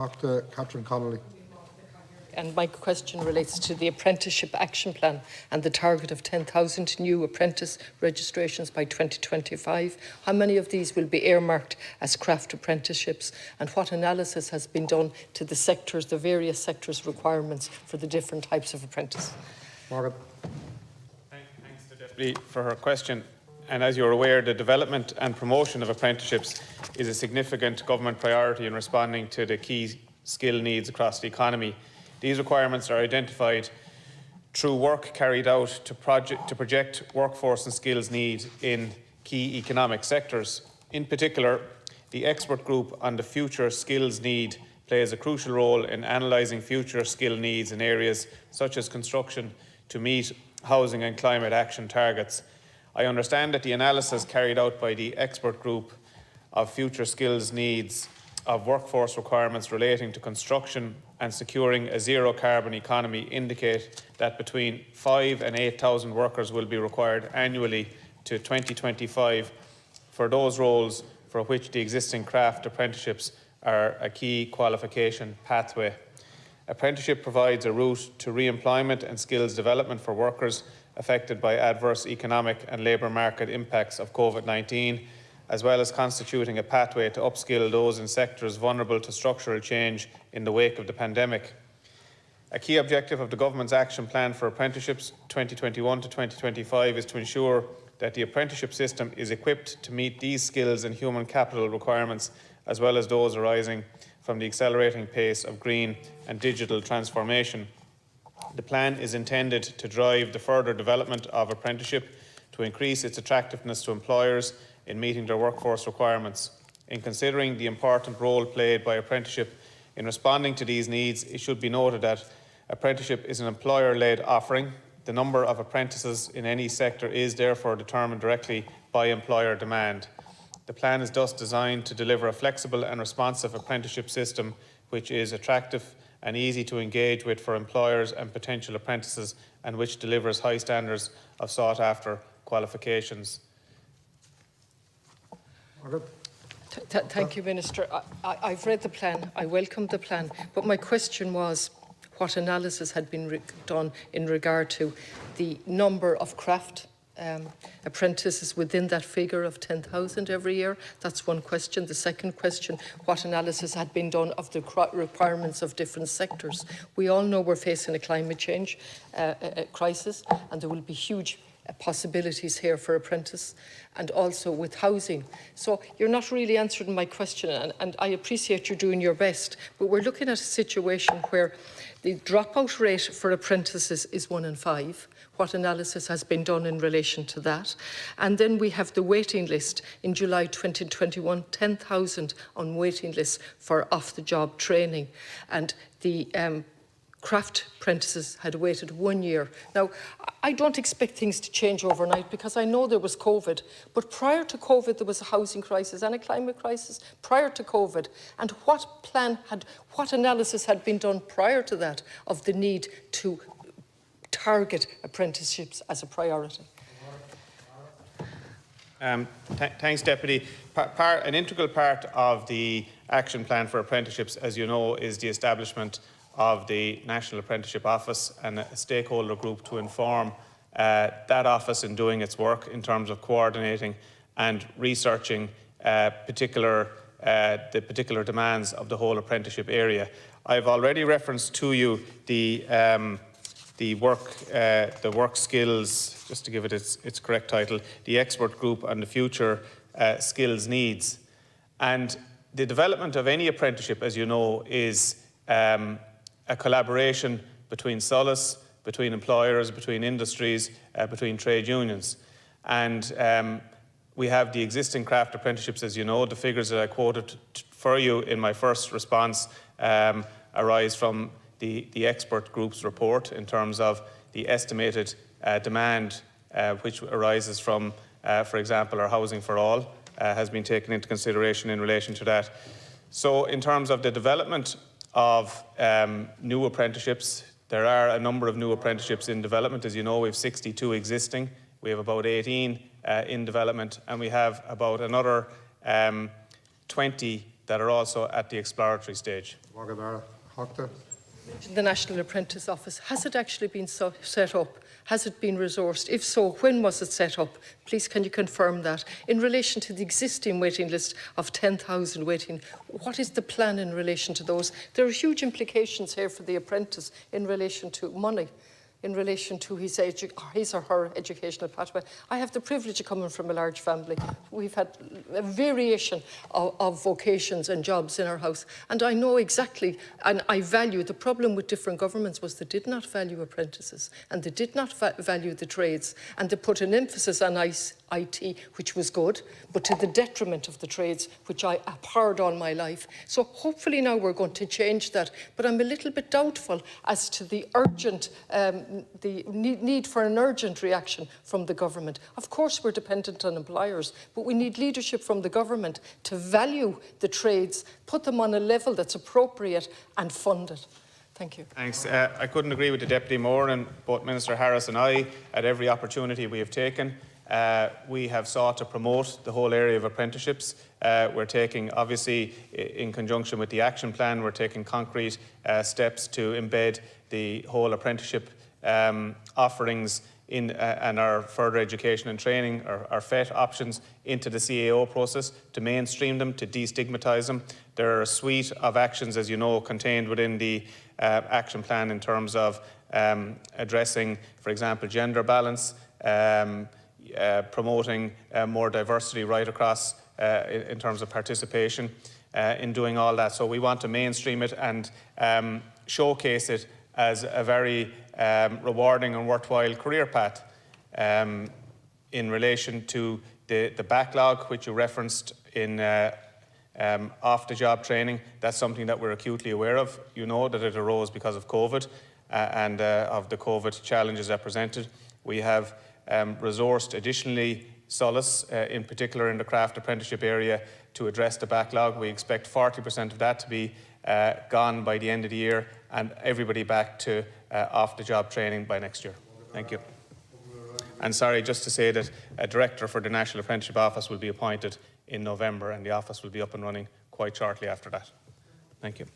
Dr. Catherine Connolly. And my question relates to the Apprenticeship Action Plan and the target of 10,000 new apprentice registrations by 2025. How many of these will be earmarked as craft apprenticeships, and what analysis has been done to the sectors, the various sectors' requirements for the different types of apprentice? Margaret. Thanks to Deputy for her question. And as you're aware, the development and promotion of apprenticeships is a significant government priority in responding to the key skill needs across the economy. These requirements are identified through work carried out to project workforce and skills need in key economic sectors. In particular, the expert group on the future skills need plays a crucial role in analysing future skill needs in areas such as construction to meet housing and climate action targets. I understand that the analysis carried out by the expert group of future skills needs of workforce requirements relating to construction and securing a zero carbon economy indicate that between 5,000 and 8,000 workers will be required annually to 2025 for those roles for which the existing craft apprenticeships are a key qualification pathway. Apprenticeship provides a route to re-employment and skills development for workers affected by adverse economic and labour market impacts of COVID-19, as well as constituting a pathway to upskill those in sectors vulnerable to structural change in the wake of the pandemic. A key objective of the Government's Action Plan for Apprenticeships 2021 to 2025 is to ensure that the apprenticeship system is equipped to meet these skills and human capital requirements, as well as those arising from the accelerating pace of green and digital transformation. The plan is intended to drive the further development of apprenticeship to increase its attractiveness to employers in meeting their workforce requirements. In considering the important role played by apprenticeship in responding to these needs, it should be noted that apprenticeship is an employer-led offering. The number of apprentices in any sector is therefore determined directly by employer demand. The plan is thus designed to deliver a flexible and responsive apprenticeship system which is attractive and easy to engage with for employers and potential apprentices, and which delivers high standards of sought-after qualifications. Thank you, Minister. I've read the plan. I welcome the plan. But my question was what analysis had been done in regard to the number of craft apprentices within that figure of 10,000 every year. That's one question. The second question, what analysis had been done of the requirements of different sectors? We all know we're facing a climate change crisis, and there will be huge possibilities here for apprentice, and also with housing. So you're not really answering my question, and I appreciate you doing your best, but we're looking at a situation where the dropout rate for apprentices is 1 in 5. What analysis has been done in relation to that? And then we have the waiting list in July 2021, 10,000 on waiting lists for off-the-job training, and the craft apprentices had waited 1 year. Now, I don't expect things to change overnight because I know there was COVID, but prior to COVID there was a housing crisis and a climate crisis prior to COVID. And what analysis had been done prior to that of the need to target apprenticeships as a priority? Thanks, Deputy. An integral part of the Action Plan for Apprenticeships, as you know, is the establishment of the National Apprenticeship Office and a stakeholder group to inform that office in doing its work in terms of coordinating and researching the particular demands of the whole apprenticeship area. I've already referenced to you the work skills, just to give it its correct title, the expert group on the future skills needs. And the development of any apprenticeship, as you know, is a collaboration between solace, between employers, between industries, between trade unions. And we have the existing craft apprenticeships, as you know. The figures that I quoted for you in my first response arise from the expert group's report in terms of the estimated demand which arises from, for example, our Housing for All has been taken into consideration in relation to that. So in terms of the development of new apprenticeships, there are a number of new apprenticeships in development. As you know, we have 62 existing, we have about 18 in development, and we have about another 20 that are also at the exploratory stage. Morgan Hoctor. The National Apprentice Office, has it actually been set up? Has it been resourced? If so, when was it set up? Please, can you confirm that? In relation to the existing waiting list of 10,000 waiting, what is the plan in relation to those? There are huge implications here for the apprentice in relation to money, in relation to his or her educational pathway. I have the privilege of coming from a large family. We've had a variation of vocations and jobs in our house, and I know exactly, and I value, the problem with different governments was they did not value apprentices, and they did not value the trades, and they put an emphasis on IT, which was good, but to the detriment of the trades, which I abhorred all my life. So hopefully now we're going to change that, but I'm a little bit doubtful as to the urgent, the need for an urgent reaction from the government. Of course we're dependent on employers, but we need leadership from the government to value the trades, put them on a level that's appropriate and fund it. Thank you. Thanks. I couldn't agree with the Deputy more, and both Minister Harris and I, at every opportunity we have taken, we have sought to promote the whole area of apprenticeships. We're taking, obviously, in conjunction with the action plan, we're taking concrete steps to embed the whole apprenticeship offerings in and our further education and training, our FET options, into the CAO process, to mainstream them, to destigmatise them. There are a suite of actions, as you know, contained within the action plan in terms of addressing, for example, gender balance, promoting more diversity right across in terms of participation in doing all that. So we want to mainstream it and showcase it as a very rewarding and worthwhile career path. In relation to the backlog, which you referenced in off-the-job training, that's something that we're acutely aware of. You know that it arose because of COVID and of the COVID challenges that presented. We have resourced additionally solace, in particular in the craft apprenticeship area, to address the backlog. We expect 40% of that to be gone by the end of the year, and everybody back to off-the-job training by next year. Thank you. And sorry, just to say that a director for the National Apprenticeship Office will be appointed in November, and the office will be up and running quite shortly after that. Thank you.